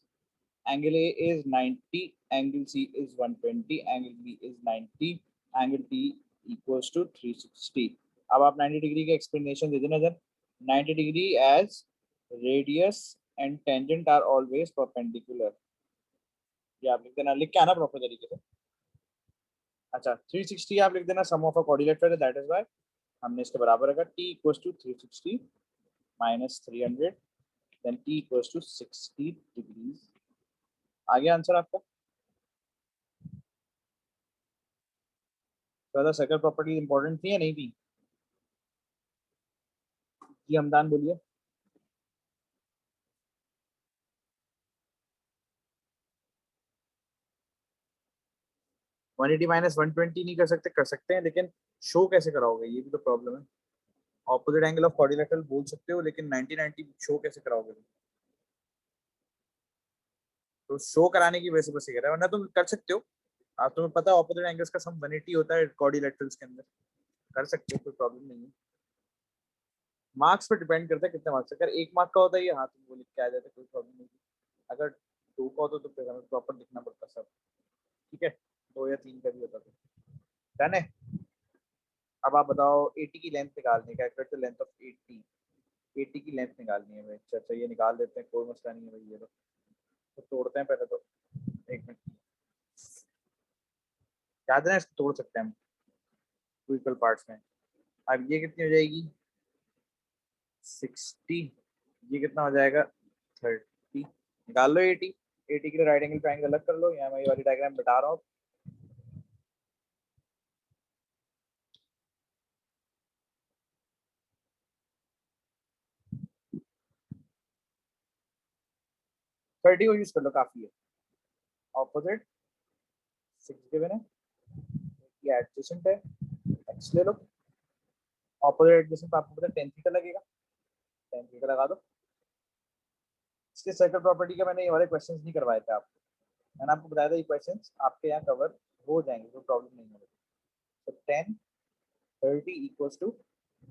Angle A is 90, angle C is 120, angle B is 90, angle T equals to 360। अब आप 90 डिग्री का एक्सप्लेनेशन दे देना sir. 90 degree as radius and tangent are always perpendicular. ये आप लिख देना, लिख के आना प्रॉपर तरीके से। अच्छा 360 आप लिख देना, sum of a coordinator that is why हमने इसके बराबर रखा t equals to 360 minus 300 then t equals to 60 degrees. आ गया आंसर आपका। तो सर्कल प्रॉपर्टी इंपॉर्टेंट थी या नहीं थी? जी हमदान बोलिए। 180 माइनस 120 नहीं कर सकते हैं, लेकिन शो कैसे कराओगे, ये भी तो प्रॉब्लम है। ऑपोजिट एंगल ऑफ क्वाड्रिलेटरल बोल सकते हो, लेकिन 90 90 शो कैसे कराओगे? तो शो कराने की वजह से बस ये कह रहा है, वरना तुम कर सकते हो। आप तुम्हें पता है ऑपोजिट एंगल्स का सम 180 होता है क्वाड्रिलेटरल्स के अंदर, कर सकते हो, कोई प्रॉब्लम नहीं है। मार्क्स पे डिपेंड करता है कितने मार्क्स, अगर 1 मार्क का होता है ये हाँ तुम वो लिख के आ जाते, कोई प्रॉब्लम नहीं। अगर 2 का होता तो फिर हमें प्रॉपर लिखना पड़ता सब। ठीक है, 2 या 3 का भी होता तो। डन है। अब आप बताओ 80 की लेंथ निकालने का, कैलकुलेट द लेंथ ऑफ 80। 80 की लेंथ निकालनी है भाई। अच्छा अच्छा ये निकाल देते हैं, कोई मसला नहीं है भाई। ये तो तोड़ते हैं पहले तो, एक मिनट। याद है ना, इसको तोड़ सकते हैं हम इक्वल पार्ट्स में। अब ये कितनी हो जाएगी 60, ये कितना हो जाएगा 30। निकाल लो 80। 80 के लिए राइट एंगल ट्रायंगल अलग कर लो, यहाँ मैं ये वाली डायग्राम बता रहा हूँ। थर्टी को यूज कर लो, काफी है। ऑपोजिट 6 गिवन है, ये एडजेसेंट है, एक्स ले लो। ऑपोजिट एडजेसेंट आपको पता है 10 थीटा लगेगा, 10 थीटा लगा दो। इसके सर्कल प्रॉपर्टी का मैंने ये वाले क्वेश्चंस नहीं करवाए थे आपको, मैंने आपको बताया था ये क्वेश्चंस आपके यहाँ कवर हो जाएंगे, कोई प्रॉब्लम नहीं है। तो 10 30 equals to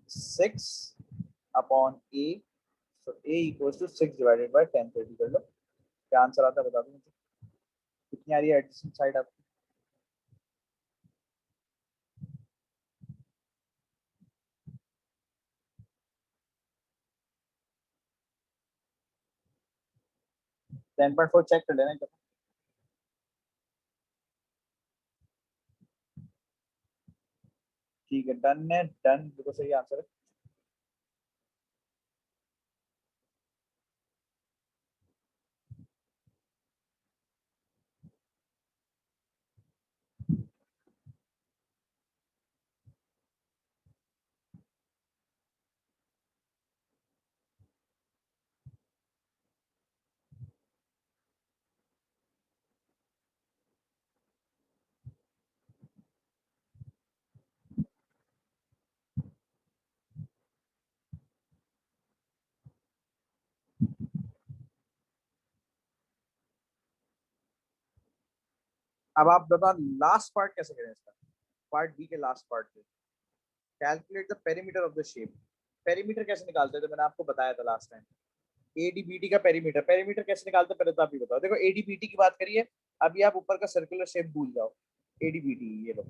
6 upon A, so a equals to 6 divided by 10 30 कर लो। क्या आंसर आता है बता दो मुझे, कितनी आ रही है एडजेसेंट साइड आपकी? 10.4 चेक कर लेना। ठीक है डन है, डन बिल्कुल सही आंसर है। अब आप बताओ लास्ट पार्ट कैसे करें इसका, पार्ट बी के लास्ट पार्ट पे। Calculate the perimeter of the shape. Perimeter कैसे निकालते हैं तो मैंने आपको बताया था लास्ट टाइम। एडीबीटी का पेरीमीटर, पेरीमीटर कैसे निकालते हैं पहले तो आप ही बताओ। देखो एडीबीटी की बात करिए, अभी आप ऊपर का सर्कुलर शेप भूल जाओ। एडीबीटी ये लो,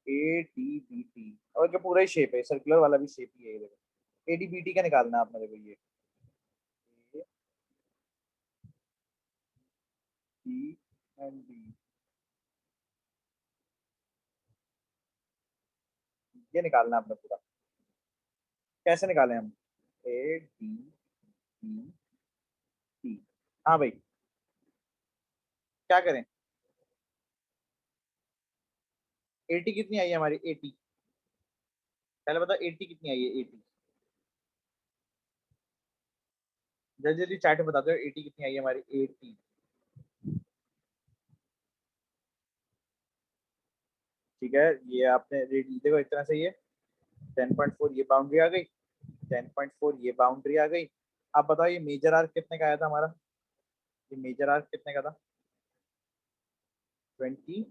एडीबीटी, और जो पूरा ही शेप है सर्कुलर वाला भी शेप ही है ये देखो। एडीबीटी का निकालना है आपने, देखो ये डी एंड डी, ये निकालना है आपने पूरा। कैसे निकालें हम, ए डी बी सी। हाँ भाई, क्या करें? 80 कितनी आई है हमारी? 80, पहले बताओ 80 कितनी आई है? 80, जल्दी जल्दी चैट में बता दो 80 कितनी आई है हमारी? 80। ठीक है, ये आपने रेट देखो इतना सही है। 10.4 ये बाउंड्री आ गई, 10.4 ये बाउंड्री आ गई। आप बताओ ये मेजर आर्क कितने का आया था हमारा? ये मेजर आर्क कितने का था? 25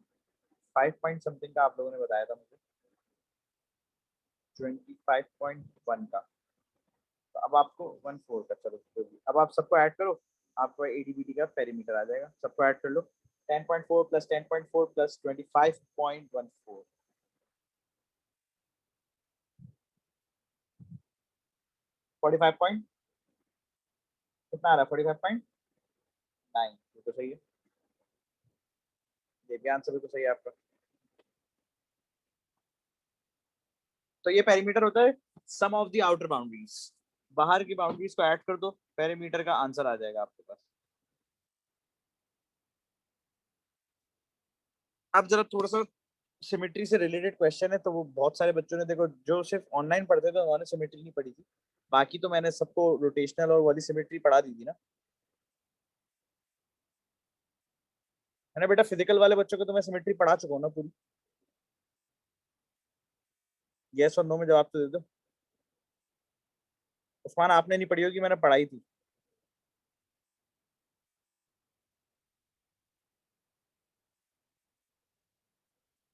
पॉइंट समथिंग का आप लोगों ने बताया था मुझे, 25.1 का। तो अब आपको 1/4 का, चलो जो भी, अब आप सबको ऐड करो, आपको एडीबीटी का पेरीमीटर आ जाएगा। सबको ऐड कर लो, 10.4 प्लस 10.4 प्लस 25.14, 45 पॉइंट कितना आ रहा है? 45.9, ये तो सही है। ये भी आंसर भी तो सही है आपका। तो ये पेरीमीटर होता है सम ऑफ द आउटर बाउंड्रीज। बाहर की बाउंड्रीज को ऐड कर दो, पेरीमीटर का आंसर आ जाएगा आपके पास। अब जरा थोड़ा सा सिमेट्री से रिलेटेड क्वेश्चन है, तो वो बहुत सारे बच्चों ने देखो जो सिर्फ ऑनलाइन पढ़ते थे उन्होंने सिमेट्री नहीं पढ़ी थी। बाकी तो मैंने सबको रोटेशनल और वाली सिमेट्री पढ़ा दी थी ना। है ना बेटा, फिजिकल वाले बच्चों को तो मैं सिमेट्री पढ़ा चुका हूँ ना पूरी। यस और नो में जवाब तो दे दो। उस्मान आपने नहीं पढ़ी होगी, मैंने पढ़ाई थी।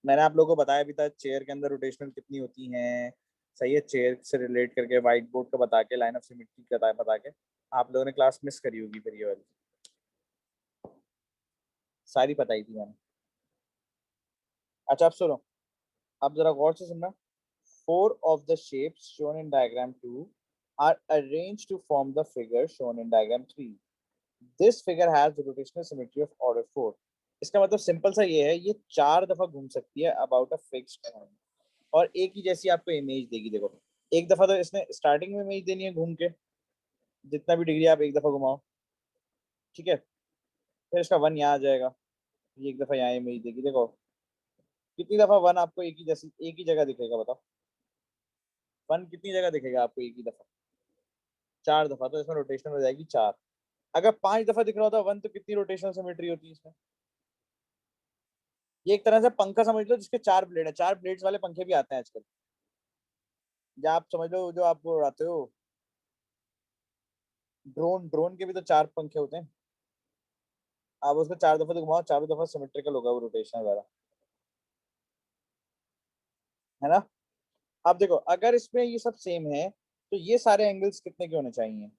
मैंने आप लोगों को बताया भी था चेयर के अंदर रोटेशनल कितनी होती हैं। सही है, चेयर से रिलेट करके व्हाइट बोर्ड का बता के, लाइन ऑफ सिमेट्री का बता के। आप लोगों ने क्लास मिस करी होगी फिर, ये वाली सारी बताई थी मैंने। अच्छा अब सुनो, अब जरा गौर से सुनना। Four of the shapes shown in diagram 2 are arranged to form the figure shown in diagram 3. This figure has the rotational symmetry of order 4. इसका मतलब सिंपल सा ये है, ये 4 दफा घूम सकती है अबाउट अ फिक्स्ड पॉइंट, और एक ही जैसी आपको इमेज देगी। देखो, एक दफा तो इसने स्टार्टिंग में इमेज देनी है घूम के, जितना भी डिग्री आप एक दफा घुमाओ, ठीक है। फिर इसका वन यहाँ आ जाएगा, ये एक दफा यहाँ इमेज देगी। देखो कितनी दफा वन आपको एक ही जैसी एक ही जगह दिखेगा, बताओ। वन कितनी जगह दिखेगा आपको एक ही दफा? 4 दफा, तो इसमें रोटेशन हो जाएगी 4। अगर 5 दफा दिख रहा होता वन, तो कितनी रोटेशनल सिमेट्री होती है इसमें? ये एक तरह से पंखा समझ लो जिसके 4 ब्लेड है, 4 ब्लेड्स वाले पंखे भी आते हैं आजकल। या आप समझ लो जो आप वो उड़ाते हो, ड्रोन, ड्रोन के भी तो 4 पंखे होते हैं। आप उसको 4 दफा तो घुमाओ, चारों दफा सिमेट्रिकल होगा वो रोटेशन वाला, है ना। अब देखो अगर इसमें ये सब सेम है, तो ये सारे एंगल्स कितने के होने चाहिए?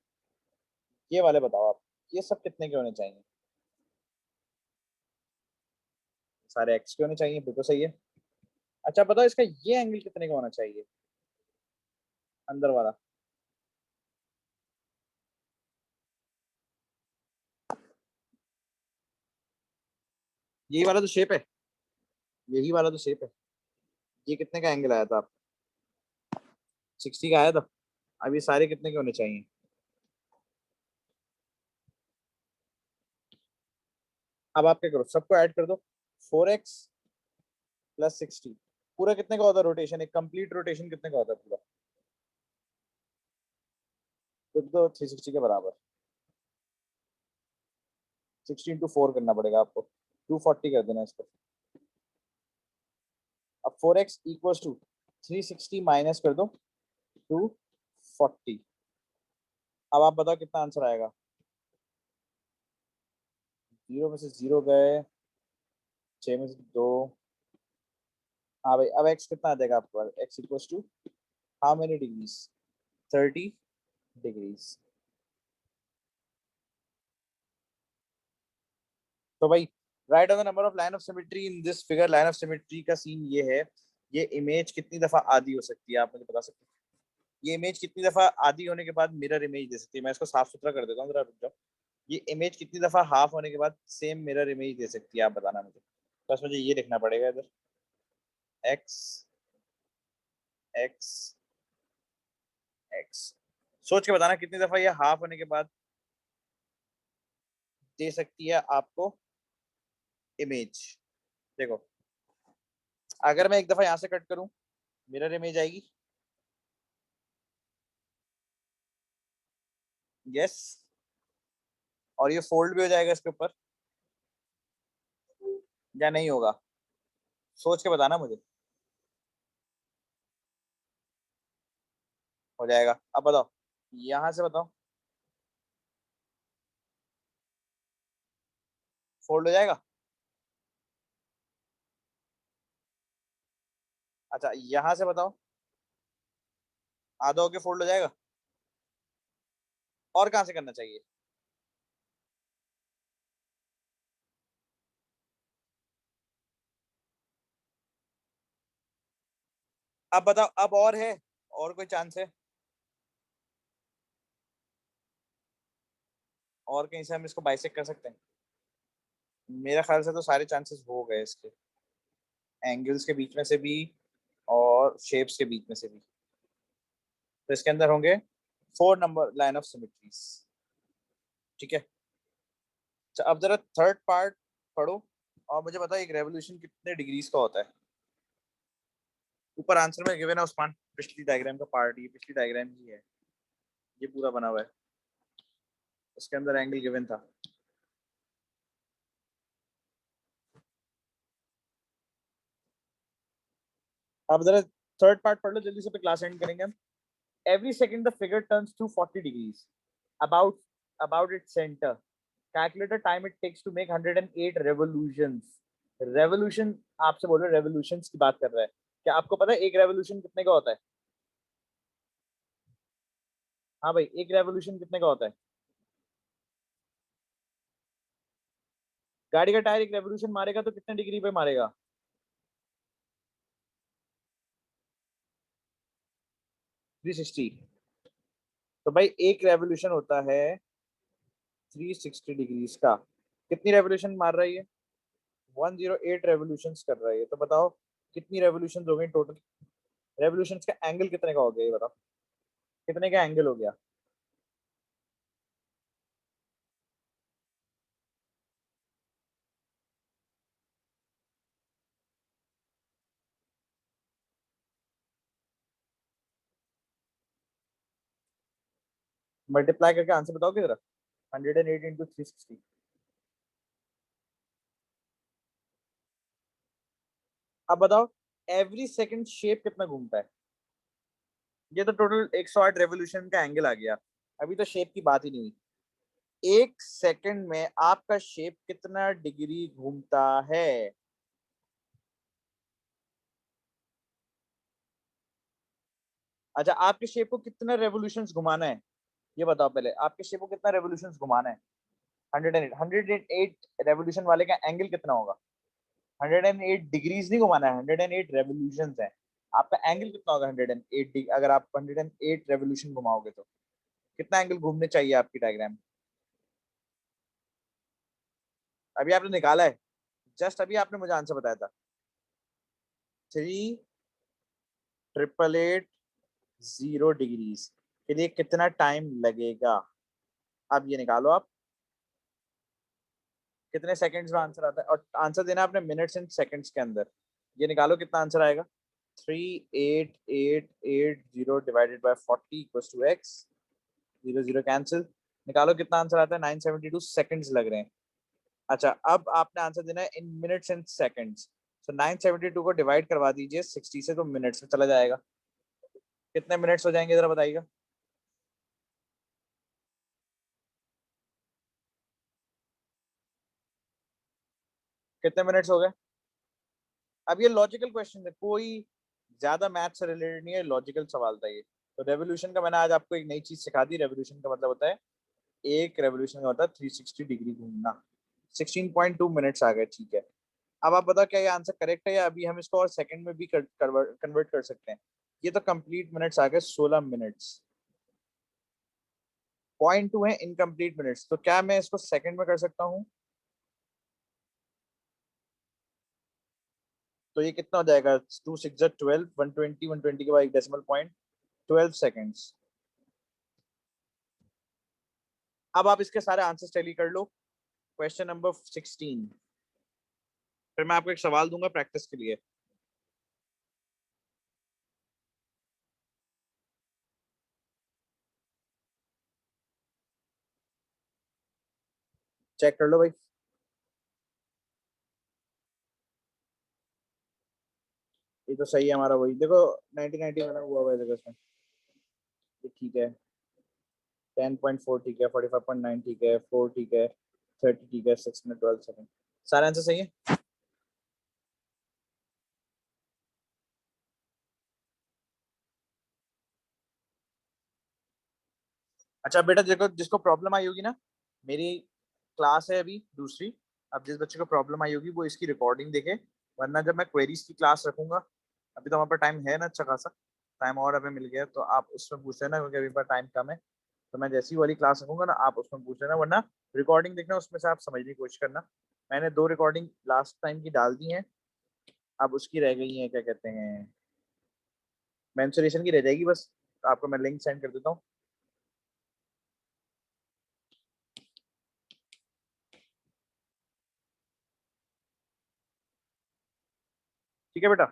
ये वाले बताओ आप, ये सब कितने के होने चाहिए? सारे एक्स के होने चाहिए, बिल्कुल सही है। अच्छा बताओ इसका ये एंगल कितने का होना चाहिए, अंदर वाला? यही वाला तो शेप है, यही वाला तो शेप है। ये कितने का एंगल आया था? 60 का आया था। अब ये सारे कितने के होने चाहिए? अब आप क्या करो, सबको ऐड कर दो। 4x + 60 पूरा कितने का होता है रोटेशन? एक कंप्लीट रोटेशन कितने का होता है पूरा? तो 360 के बराबर। 60 × 4 करना पड़ेगा आपको, 240 कर देना इसको। अब 4x = 360 माइनस कर दो 240। अब आप बताओ कितना आंसर आएगा? 0 में से 0 गए, 6 में से 2। हाँ भाई, अब x कितना आ जाएगा आपको? x = how many degrees? 30 degrees. तो भाई, right on the number of line of symmetry in this figure. Line of symmetry का सीन ये है, ये इमेज कितनी दफा आधी हो सकती है, आप मुझे बता सकते हैं? ये इमेज कितनी दफा आधी होने के बाद मिरर इमेज दे सकती है? मैं इसको साफ सुथरा कर देता हूँ, जरा रुक जाओ। ये इमेज कितनी दफा हाफ होने के बाद सेम मिरर इमेज दे सकती है, आप बताना मुझे। बस मुझे ये लिखना पड़ेगा इधर, एक्स एक्स एक्स। सोच के बताना कितनी दफा ये हाफ होने के बाद दे सकती है आपको इमेज। देखो, अगर मैं एक दफा यहां से कट करूं, मिरर इमेज आएगी। यस। और ये फोल्ड भी हो जाएगा इसके ऊपर, या नहीं होगा? सोच के बताना मुझे। हो जाएगा। अब बताओ, यहां से बताओ, फोल्ड हो जाएगा? अच्छा, यहां से बताओ, आधा होके फोल्ड हो जाएगा? और कहां से करना चाहिए? अब बताओ, अब और है? और कोई चांस है? और कहीं से हम इसको बाइसेक्ट कर सकते हैं? मेरा ख्याल से तो सारे चांसेस हो गए इसके, एंगल्स के बीच में से भी और शेप्स के बीच में से भी। तो इसके अंदर होंगे 4 नंबर लाइन ऑफ सिमेट्रीज। ठीक है। अच्छा, अब जरा थर्ड पार्ट पढ़ो और मुझे बताओ एक रेवोल्यूशन कितने डिग्रीज का होता है। ऊपर आंसर में गिवन है उस्मान, पिछली डायग्राम का पार्ट, ये पिछली डायग्राम ही है, ये पूरा बना हुआ है, इसके अंदर एंगल गिवन था। आप जरा थर्ड पार्ट पढ़ लो जल्दी से, पे क्लास एंड करेंगे हम। Every second the figure turns to 40 degrees about about its center. Calculate the time it takes to make 108 revolutions. Revolution, आपसे बोल रहे revolutions की बात कर रहा है। क्या आपको पता है एक revolution कितने का होता है? हाँ भाई, एक revolution कितने का होता है? गाड़ी का टायर एक revolution मारेगा तो कितने डिग्री पे मारेगा? 360। तो भाई एक revolution होता है 360 डिग्रीज का। कितनी रेवोल्यूशन मार रहा है ये? 108 रेवोल्यूशंस कर रहा है ये। तो बताओ कितनी रेवोल्यूशन हो गई टोटल? रेवोल्यूशंस का एंगल कितने का हो गया ये बताओ, कितने का एंगल हो गया? मल्टीप्लाई करके आंसर बताओगे जरा। 108 इंटू 360। अब बताओ एवरी सेकंड शेप कितना घूमता है? ये तो टोटल 108 रेवोल्यूशन का एंगल आ गया, अभी तो शेप की बात ही नहीं हुई। एक सेकंड में आपका शेप कितना डिग्री घूमता है? अच्छा, आपके शेप को कितना रेवोल्यूशंस घुमाना है? ये बताओ पहले, आपके शेप को कितना रेवोल्यूशंस घुमाना है? 108। 108 रेवोल्यूशन वाले का एंगल कितना होगा? 108 डिग्रीज नहीं घुमाना है, 108 रेवोल्यूशन है। आपका एंगल कितना होगा 108? अगर आप 108 रेवोल्यूशन घुमाओगे तो कितना एंगल घूमने चाहिए आपकी डायग्राम? अभी आपने निकाला है, जस्ट अभी आपने मुझे आंसर बताया था। 3,888 डिग्रीज के लिए कितना टाइम लगेगा? अब ये निकालो आप, कितने सेकंड्स में आंसर आता है, और आंसर देना आपने मिनट्स एंड सेकंड्स के अंदर। ये निकालो कितना आंसर आएगा। 3,888 divided by 40 equals to X. Zero zero cancel. निकालो कितना आंसर आता है। 972 सेकंड्स लग रहे हैं। अच्छा, अब आपने आंसर देना है इन मिनट्स एंड सेकंड्स। तो 972 को डिवाइड करवा दीजिए 60 से, तो मिनट्स में चला जाएगा। कितने मिनट्स हो जाएंगे जरा बताइएगा। कितने मिनट्स हो गए? अब ये लॉजिकल क्वेश्चन है, कोई ज्यादा मैथ से रिलेटेड नहीं है, लॉजिकल सवाल था ये। तो रेवोल्यूशन का मैंने आज आपको एक नई चीज सिखा दी। रेवोल्यूशन का मतलब होता है, एक रेवोल्यूशन का होता है 360 डिग्री घूमना। 16.2 मिनट्स आ गए, ठीक है। अब आप बताओ क्या ये आंसर करेक्ट है, या अभी हम इसको और सेकंड में भी कन्वर्ट कर सकते हैं? ये तो कंप्लीट मिनट्स आ गए 16 मिनट्स। 0.2 है इनकम्प्लीट मिनट्स, तो क्या मैं इसको सेकंड में कर सकता हूँ? तो ये कितना हो जाएगा? 2 6 12, 120, 120 के बाद एक डेसिमल पॉइंट, 12 सेकेंड्स। अब आप इसके सारे आंसर्स टैली कर लो। क्वेश्चन नंबर 16, फिर मैं आपको एक सवाल दूंगा प्रैक्टिस के लिए। चेक कर लो भाई। ये तो सही है हमारा, वही देखो 1990 बना हुआ है देखो इसमें। ये ठीक है, 10.4 ठीक है, 45.9 ठीक है, 4 ठीक है, 30 ठीक है, 6 मिनट 12 सेकंड। सारे आंसर सही है। अच्छा बेटा देखो, जिसको प्रॉब्लम आई होगी ना, मेरी क्लास है अभी दूसरी, अब जिस बच्चे को प्रॉब्लम आई होगी वो इसकी रिकॉर्डिंग देखे, वरना जब मैं क्वेरीज की क्लास रखूंगा, अभी तो हमारे पास टाइम है ना अच्छा खासा, टाइम और हमें मिल गया, तो आप उसमें पूछ लेना क्योंकि अभी पास टाइम कम है। तो मैं जैसी वाली क्लास रखूंगा ना, आप उसमें पूछ लेना, वरना रिकॉर्डिंग देखना, उसमें से आप समझने की कोशिश करना। मैंने 2 रिकॉर्डिंग लास्ट टाइम की डाल दी हैं, अब उसकी रह गई है, क्या कहते हैं, मेंसुरेशन की रह जाएगी बस। आपको मैं लिंक सेंड कर देता हूँ। ठीक है बेटा।